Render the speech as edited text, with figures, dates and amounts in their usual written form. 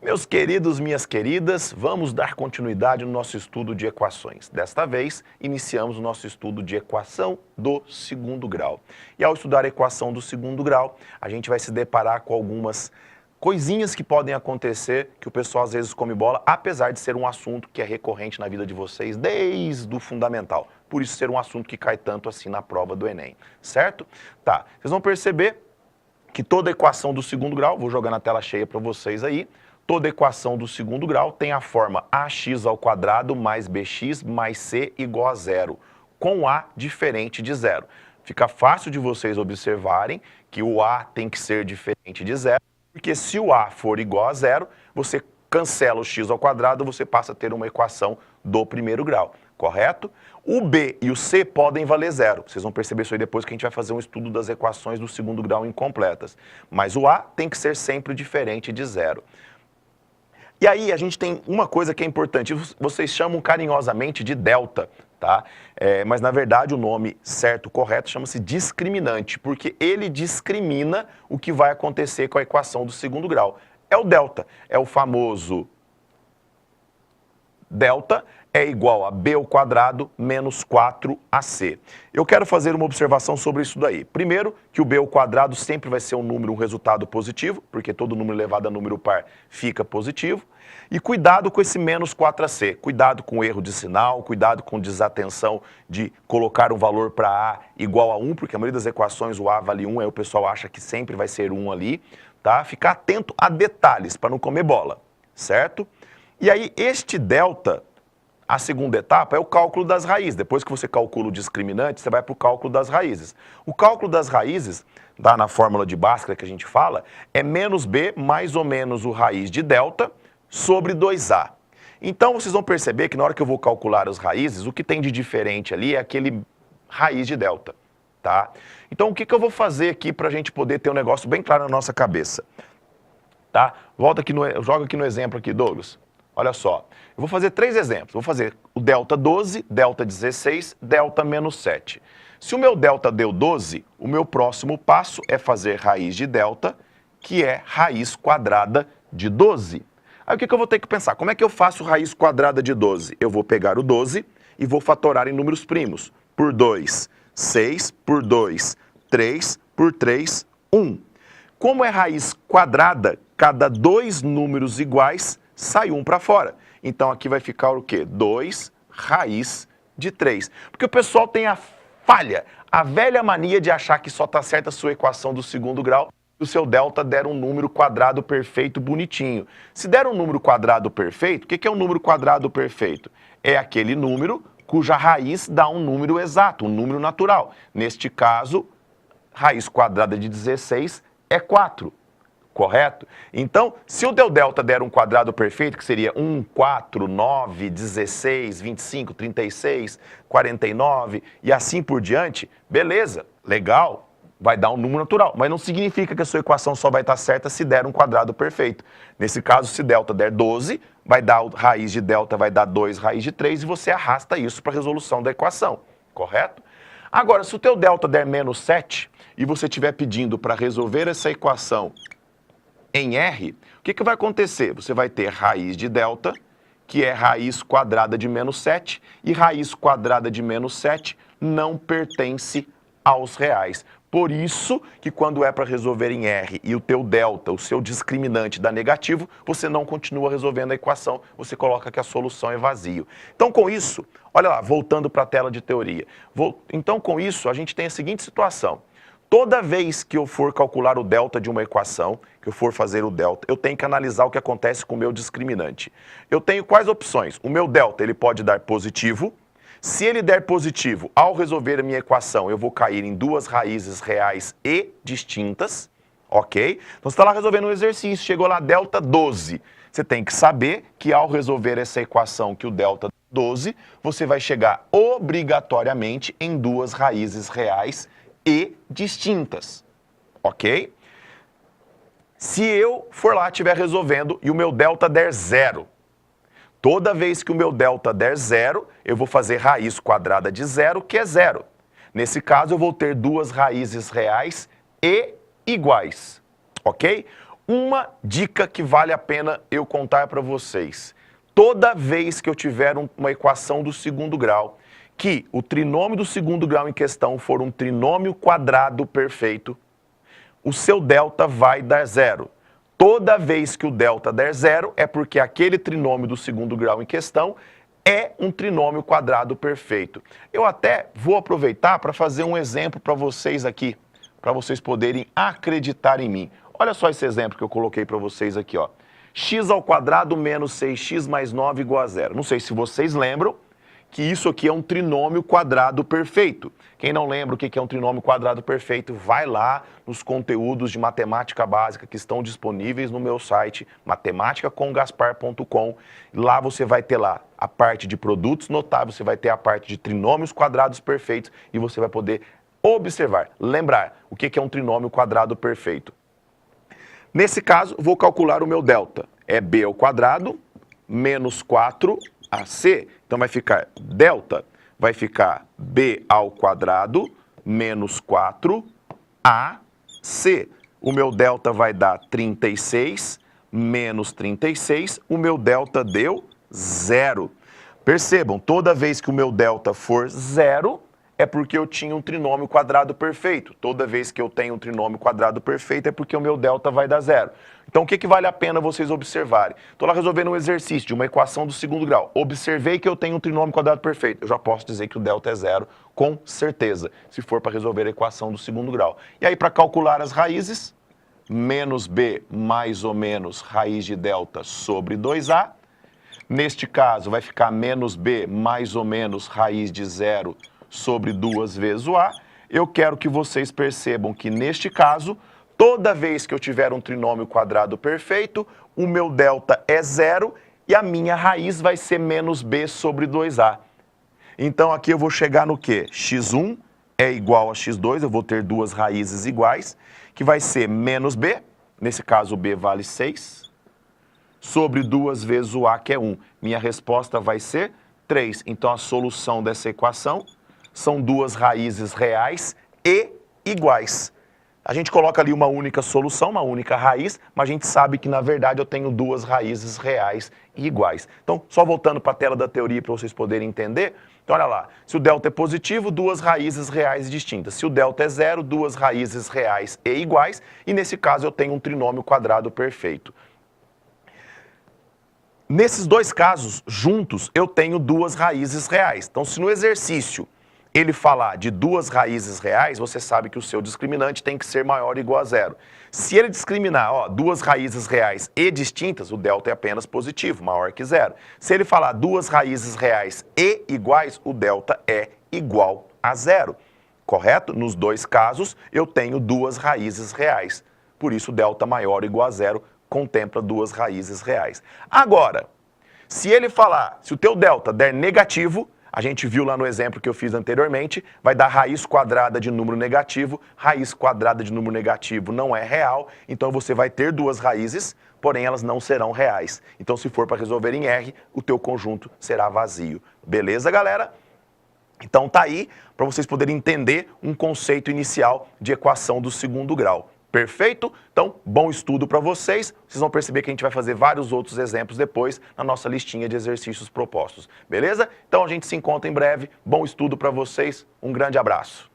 Meus queridos, minhas queridas, vamos dar continuidade no nosso estudo de equações. Desta vez, iniciamos o nosso estudo de equação do segundo grau. E ao estudar a equação do segundo grau, a gente vai se deparar com algumas coisinhas que podem acontecer, que o pessoal às vezes come bola, apesar de ser um assunto que é recorrente na vida de vocês desde o fundamental. Por isso ser um assunto que cai tanto assim na prova do Enem, certo? Tá, vocês vão perceber que toda equação do segundo grau, vou jogar na tela cheia para vocês aí, toda equação do segundo grau tem a forma ax² mais bx mais c igual a zero, com a diferente de zero. Fica fácil de vocês observarem que o a tem que ser diferente de zero, porque se o a for igual a zero, você cancela o x², você passa a ter uma equação do primeiro grau, correto? O b e o c podem valer zero. Vocês vão perceber isso aí depois que a gente vai fazer um estudo das equações do segundo grau incompletas. Mas o a tem que ser sempre diferente de zero. E aí a gente tem uma coisa que é importante, vocês chamam carinhosamente de delta, tá? Mas na verdade o nome certo, correto, chama-se discriminante, porque ele discrimina o que vai acontecer com a equação do segundo grau. É o delta, é o famoso delta é igual a b² menos 4ac. Eu quero fazer uma observação sobre isso daí. Primeiro, que o b² sempre vai ser um número, um resultado positivo, porque todo número elevado a número par fica positivo. E cuidado com esse menos 4ac, cuidado com o erro de sinal, cuidado com desatenção de colocar um valor para a igual a 1, porque a maioria das equações o a vale 1, aí o pessoal acha que sempre vai ser 1 ali, tá? Ficar atento a detalhes para não comer bola, certo? E aí este delta, a segunda etapa é o cálculo das raízes. Depois que você calcula o discriminante, você vai para o cálculo das raízes. O cálculo das raízes, tá, na fórmula de Bhaskara que a gente fala, é menos b mais ou menos o raiz de delta sobre 2a. Então vocês vão perceber que na hora que eu vou calcular as raízes, o que tem de diferente ali é aquele raiz de delta, tá? Então o que eu vou fazer aqui para a gente poder ter um negócio bem claro na nossa cabeça, tá? Volta aqui joga aqui no exemplo aqui, Douglas. Olha só, eu vou fazer 3 exemplos. Vou fazer o delta 12, delta 16, delta menos 7. Se o meu delta deu 12, o meu próximo passo é fazer raiz de delta, que é raiz quadrada de 12. Aí o que eu vou ter que pensar? Como é que eu faço raiz quadrada de 12? Eu vou pegar o 12 e vou fatorar em números primos. Por 2, 6, por 2, 3, por 3, 1. Como é raiz quadrada, cada 2 números iguais sai 1 para fora. Então aqui vai ficar o quê? 2 raiz de 3. Porque o pessoal tem a falha, a velha mania de achar que só está certa a sua equação do segundo grau e o seu delta der um número quadrado perfeito bonitinho. Se der um número quadrado perfeito, o que é um número quadrado perfeito? É aquele número cuja raiz dá um número exato, um número natural. Neste caso, raiz quadrada de 16 é 4. Correto? Então, se o teu delta der um quadrado perfeito, que seria 1, 4, 9, 16, 25, 36, 49 e assim por diante, beleza, legal, vai dar um número natural. Mas não significa que a sua equação só vai estar certa se der um quadrado perfeito. Nesse caso, se delta der 12, vai dar raiz de delta, vai dar 2 raiz de 3 e você arrasta isso para a resolução da equação, correto? Agora, se o teu delta der menos 7 e você estiver pedindo para resolver essa equação em R, o que vai acontecer? Você vai ter raiz de delta, que é raiz quadrada de menos 7, e raiz quadrada de menos 7 não pertence aos reais. Por isso que quando é para resolver em R e o teu delta, o seu discriminante dá negativo, você não continua resolvendo a equação, você coloca que a solução é vazio. Então com isso, olha lá, voltando para a tela de teoria. Então com isso a gente tem a seguinte situação. Toda vez que eu for calcular o delta de uma equação, que eu for fazer o delta, eu tenho que analisar o que acontece com o meu discriminante. Eu tenho quais opções? O meu delta, ele pode dar positivo. Se ele der positivo, ao resolver a minha equação, eu vou cair em 2 raízes reais e distintas, ok? Então você está lá resolvendo um exercício, chegou lá delta 12. Você tem que saber que ao resolver essa equação, que o delta 12, você vai chegar obrigatoriamente em 2 raízes reais e distintas, ok? Se eu for lá, estiver resolvendo e o meu delta der 0, toda vez que o meu delta der 0, eu vou fazer raiz quadrada de 0, que é 0. Nesse caso, eu vou ter 2 raízes reais e iguais, ok? uma dica que vale a pena eu contar para vocês. Toda vez que eu tiver uma equação do segundo grau, que o trinômio do segundo grau em questão for um trinômio quadrado perfeito, o seu delta vai dar zero. Toda vez que o delta der zero, é porque aquele trinômio do segundo grau em questão é um trinômio quadrado perfeito. Eu até vou aproveitar para fazer um exemplo para vocês aqui, para vocês poderem acreditar em mim. Olha só esse exemplo que eu coloquei para vocês aqui, ó. X ao quadrado menos 6x mais 9 igual a zero. Não sei se vocês lembram que isso aqui é um trinômio quadrado perfeito. Quem não lembra o que é um trinômio quadrado perfeito, vai lá nos conteúdos de matemática básica que estão disponíveis no meu site, matemáticacomgaspar.com. Lá você vai ter lá a parte de produtos notáveis, você vai ter a parte de trinômios quadrados perfeitos e você vai poder observar, lembrar o que é um trinômio quadrado perfeito. Nesse caso, vou calcular o meu delta. É b ao quadrado menos 4ac. Então vai ficar delta, vai ficar b ao quadrado menos 4ac. O meu delta vai dar 36 menos 36. O meu delta deu zero. Percebam, toda vez que o meu delta for zero, é porque eu tinha um trinômio quadrado perfeito. Toda vez que eu tenho um trinômio quadrado perfeito é porque o meu delta vai dar zero. Então o que vale a pena vocês observarem? Estou lá resolvendo um exercício de uma equação do segundo grau. Observei que eu tenho um trinômio quadrado perfeito. Eu já posso dizer que o delta é zero com certeza, se for para resolver a equação do segundo grau. E aí para calcular as raízes, menos b mais ou menos raiz de delta sobre 2a. Neste caso vai ficar menos b mais ou menos raiz de zero sobre 2 vezes o a. Eu quero que vocês percebam que, neste caso, toda vez que eu tiver um trinômio quadrado perfeito, o meu delta é zero e a minha raiz vai ser menos b sobre 2a. Então, aqui eu vou chegar no quê? x1 é igual a x2, eu vou ter duas raízes iguais, que vai ser menos b, nesse caso o b vale 6, sobre 2 vezes o a, que é 1. Minha resposta vai ser 3. Então, a solução dessa equação são duas raízes reais e iguais. A gente coloca ali uma única solução, uma única raiz, mas a gente sabe que, na verdade, eu tenho duas raízes reais e iguais. Então, só voltando para a tela da teoria para vocês poderem entender. Então, olha lá, se o delta é positivo, duas raízes reais distintas. Se o delta é zero, duas raízes reais e iguais. E, nesse caso, eu tenho um trinômio quadrado perfeito. Nesses dois casos, juntos, eu tenho duas raízes reais. Então, se no exercício ele falar de duas raízes reais, você sabe que o seu discriminante tem que ser maior ou igual a zero. Se ele discriminar, ó, duas raízes reais e distintas, o delta é apenas positivo, maior que zero. Se ele falar duas raízes reais e iguais, o delta é igual a zero. Correto? Nos dois casos, eu tenho duas raízes reais. Por isso, o delta maior ou igual a zero contempla duas raízes reais. Agora, se ele falar, se o teu delta der negativo, a gente viu lá no exemplo que eu fiz anteriormente, vai dar raiz quadrada de número negativo. Raiz quadrada de número negativo não é real, então você vai ter duas raízes, porém elas não serão reais. Então, se for para resolver em R, o teu conjunto será vazio. Beleza, galera? Então tá aí para vocês poderem entender um conceito inicial de equação do segundo grau. Perfeito? Então, bom estudo para vocês. Vocês vão perceber que a gente vai fazer vários outros exemplos depois na nossa listinha de exercícios propostos. Beleza? Então, a gente se encontra em breve. Bom estudo para vocês. Um grande abraço.